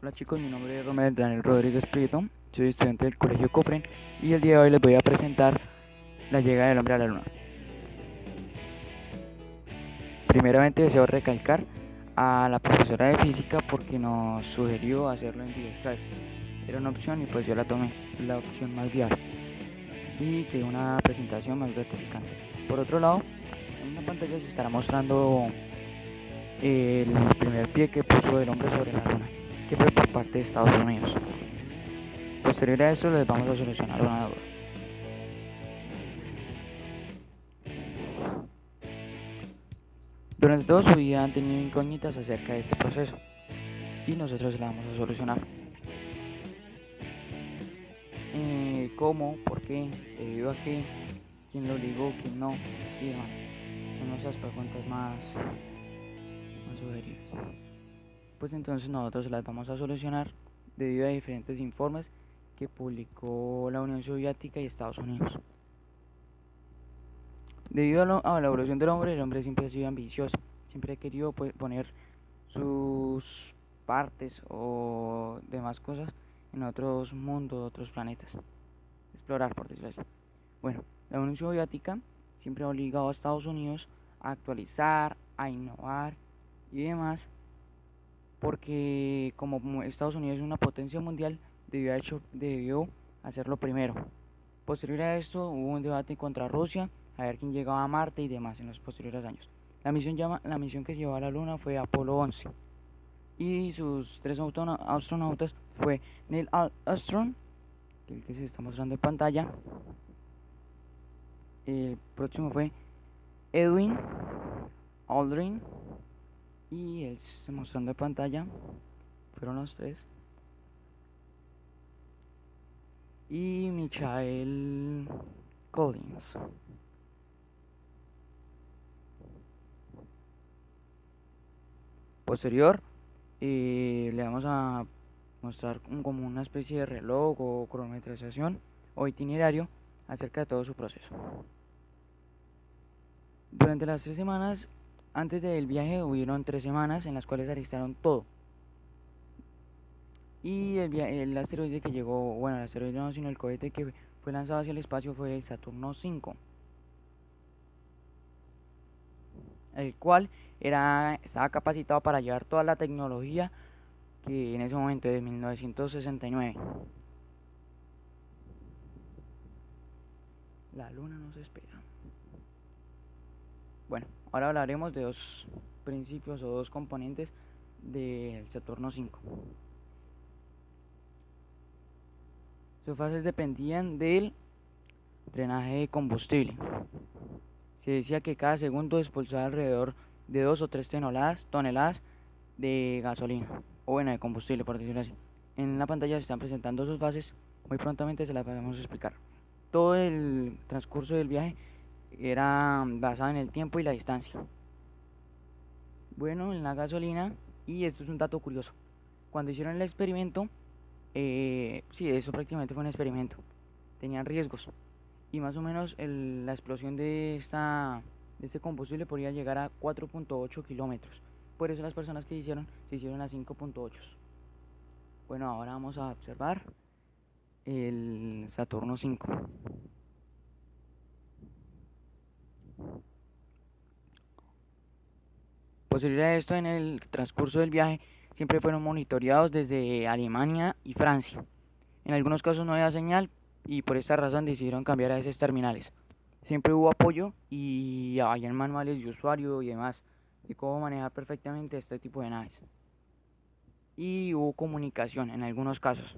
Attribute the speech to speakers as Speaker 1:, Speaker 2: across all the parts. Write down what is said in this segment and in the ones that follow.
Speaker 1: Hola chicos, mi nombre es Romero Daniel Rodríguez Prieto, soy estudiante del Colegio Cofren y el día de hoy les voy a presentar la llegada del hombre a la luna. Primeramente deseo recalcar a la profesora de física porque nos sugirió hacerlo en video Skype. Era una opción y pues yo la tomé, la opción más viable y que una presentación más gratificante. Por otro lado, en la pantalla se estará mostrando el primer pie que puso el hombre sobre la luna, que fue por parte de Estados Unidos. Posterior a esto les vamos a solucionar una duda. Durante toda su vida han tenido incógnitas acerca de este proceso y nosotros la vamos a solucionar. ¿Cómo? ¿Por qué? ¿Debido a qué? ¿Quién lo obligó? ¿Quién no? Y demás. Son esas preguntas más sugeridas. Pues entonces nosotros las vamos a solucionar debido a diferentes informes que publicó la Unión Soviética y Estados Unidos. Debido a la evolución del hombre, el hombre siempre ha sido ambicioso, siempre ha querido poner sus partes o demás cosas en otros mundos, otros planetas, explorar por decirlo así. Bueno, la Unión Soviética siempre ha obligado a Estados Unidos a actualizar, a innovar y demás, porque como Estados Unidos es una potencia mundial, debió hacerlo primero. Posterior a esto hubo un debate contra Rusia, a ver quién llegaba a Marte y demás en los posteriores años. La misión que se llevó a la Luna fue Apolo 11 y sus tres astronautas fue Neil Armstrong, el que se está mostrando en pantalla. El próximo fue Edwin Aldrin y el que se está mostrando en pantalla. Fueron los tres. Y Michael Collins. Posterior, le vamos a mostrar como una especie de reloj o cronometrización o itinerario acerca de todo su proceso. Durante las 3 semanas antes del viaje hubieron 3 semanas en las cuales alistaron todo. Y el asteroide que llegó, bueno, el asteroide no, sino el cohete que fue lanzado hacia el espacio fue el Saturno 5, el cual estaba capacitado para llevar toda la tecnología que en ese momento de 1969. La luna nos espera. Bueno, ahora hablaremos de dos principios o dos componentes del Saturno 5. Sus fases dependían del drenaje de combustible. Se decía que cada segundo expulsaba alrededor de 2 o 3 toneladas de gasolina, o bueno, de combustible por decirlo así. En la pantalla se están presentando sus fases, muy prontamente se las vamos a explicar. Todo el transcurso del viaje era basado en el tiempo y la distancia. Bueno, en la gasolina, y esto es un dato curioso, cuando hicieron el experimento, sí, eso prácticamente fue un experimento, tenían riesgos, y más o menos la explosión de este combustible podría llegar a 4.8 kilómetros. Por eso las personas que se hicieron a 5.8. Bueno, ahora vamos a observar el Saturno 5. Posterior a esto, en el transcurso del viaje, siempre fueron monitoreados desde Alemania y Francia. En algunos casos no había señal y por esta razón decidieron cambiar a esos terminales. Siempre hubo apoyo y había manuales de usuario y demás de cómo manejar perfectamente este tipo de naves. Y hubo comunicación en algunos casos.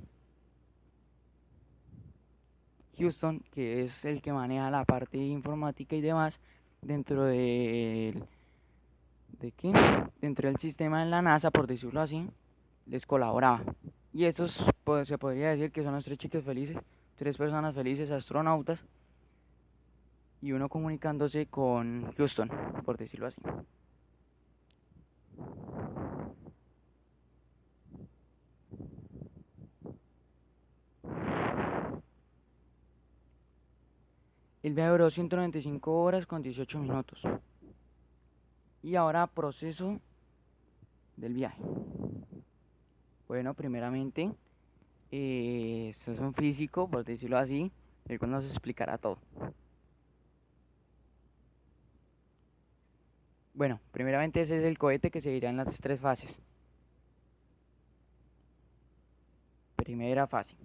Speaker 1: Houston, que es el que maneja la parte informática y demás dentro de qué, dentro del sistema en la NASA, por decirlo así, les colaboraba. Y estos pues, se podría decir que son los tres chicos felices, tres personas felices, astronautas, y uno comunicándose con Houston, por decirlo así. El viaje duró 195 horas con 18 minutos. Y ahora proceso del viaje. Bueno, primeramente, esto es un físico, por decirlo así, el cual nos explicará todo. Bueno, primeramente ese es el cohete que seguirá en las tres fases. Primera fase.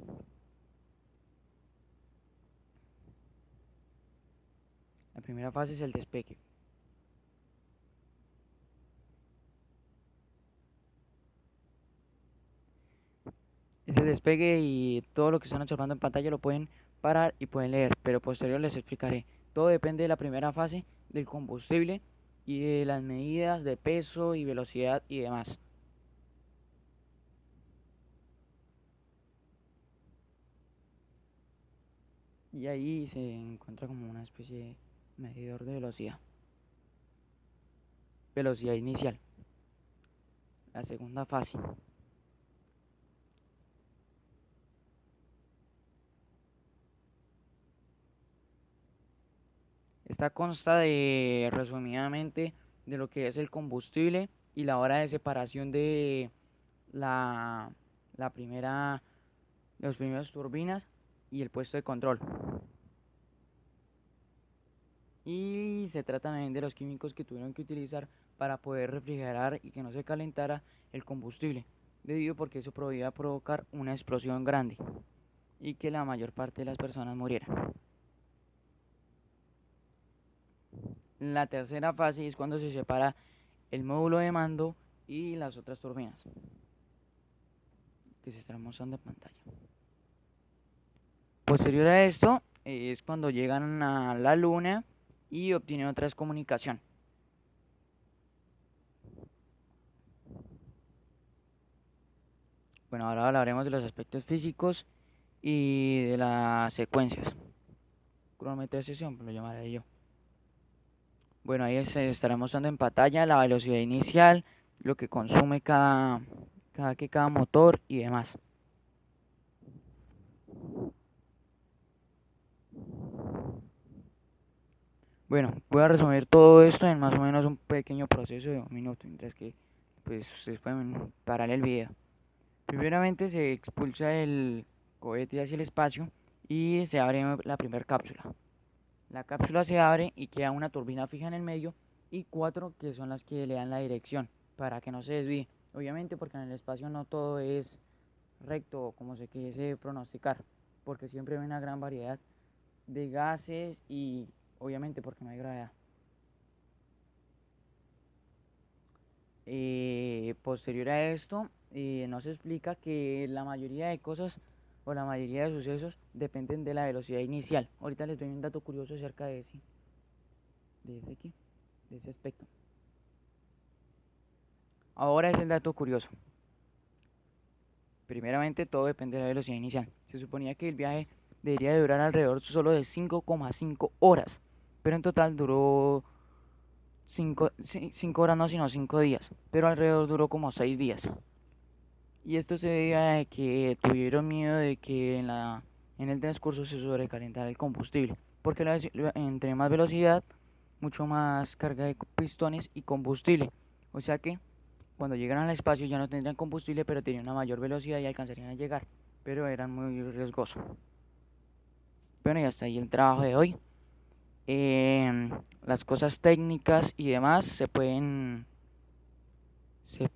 Speaker 1: La primera fase es el despegue. Ese despegue y todo lo que están observando en pantalla lo pueden parar y pueden leer, pero posterior les explicaré. Todo depende de la primera fase, del combustible y de las medidas de peso y velocidad y demás. Y ahí se encuentra como una especie de medidor de velocidad. Velocidad inicial. La segunda fase. Esta consta de, resumidamente, de lo que es el combustible y la hora de separación de la, la primera, los primeros turbinas y el puesto de control. Y se trata también de los químicos que tuvieron que utilizar para poder refrigerar y que no se calentara el combustible, debido porque eso podía provocar una explosión grande y que la mayor parte de las personas murieran. La tercera fase es cuando se separa el módulo de mando y las otras turbinas que se estarán mostrando en pantalla. Posterior a esto es cuando llegan a la luna y obtienen otra comunicación. Bueno, ahora hablaremos de los aspectos físicos y de las secuencias. Cronometrización, lo llamaré yo. Bueno, ahí se estará mostrando en pantalla la velocidad inicial, lo que consume cada motor y demás. Bueno, voy a resumir todo esto en más o menos un pequeño proceso de 1 minuto, mientras que pues ustedes pueden parar el video. Primeramente se expulsa el cohete hacia el espacio y se abre la primera cápsula. La cápsula se abre y queda una turbina fija en el medio y 4 que son las que le dan la dirección para que no se desvíe. Obviamente porque en el espacio no todo es recto como se quise pronosticar, porque siempre hay una gran variedad de gases y obviamente porque no hay gravedad. Posterior a esto, nos explica que la mayoría de cosas o la mayoría de sucesos dependen de la velocidad inicial. Ahorita les doy un dato curioso acerca de ese aspecto. Ahora es el dato curioso. Primeramente, todo depende de la velocidad inicial. Se suponía que el viaje debería de durar alrededor solo de 5,5 horas, pero en total duró 5 horas no, sino 5 días, pero alrededor duró como 6 días. Y esto se debía a que tuvieron miedo de que en el transcurso se sobrecalentara el combustible, porque entre más velocidad, mucho más carga de pistones y combustible. O sea que cuando llegaran al espacio ya no tendrían combustible, pero tenían una mayor velocidad y alcanzarían a llegar, pero eran muy riesgosos. Bueno, y hasta ahí el trabajo de hoy. Las cosas técnicas y demás se pueden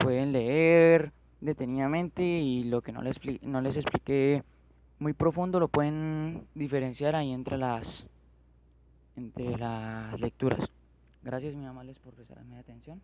Speaker 1: leer detenidamente y lo que no les expliqué muy profundo lo pueden diferenciar ahí entre las lecturas. Gracias, muy amables, por prestarme atención.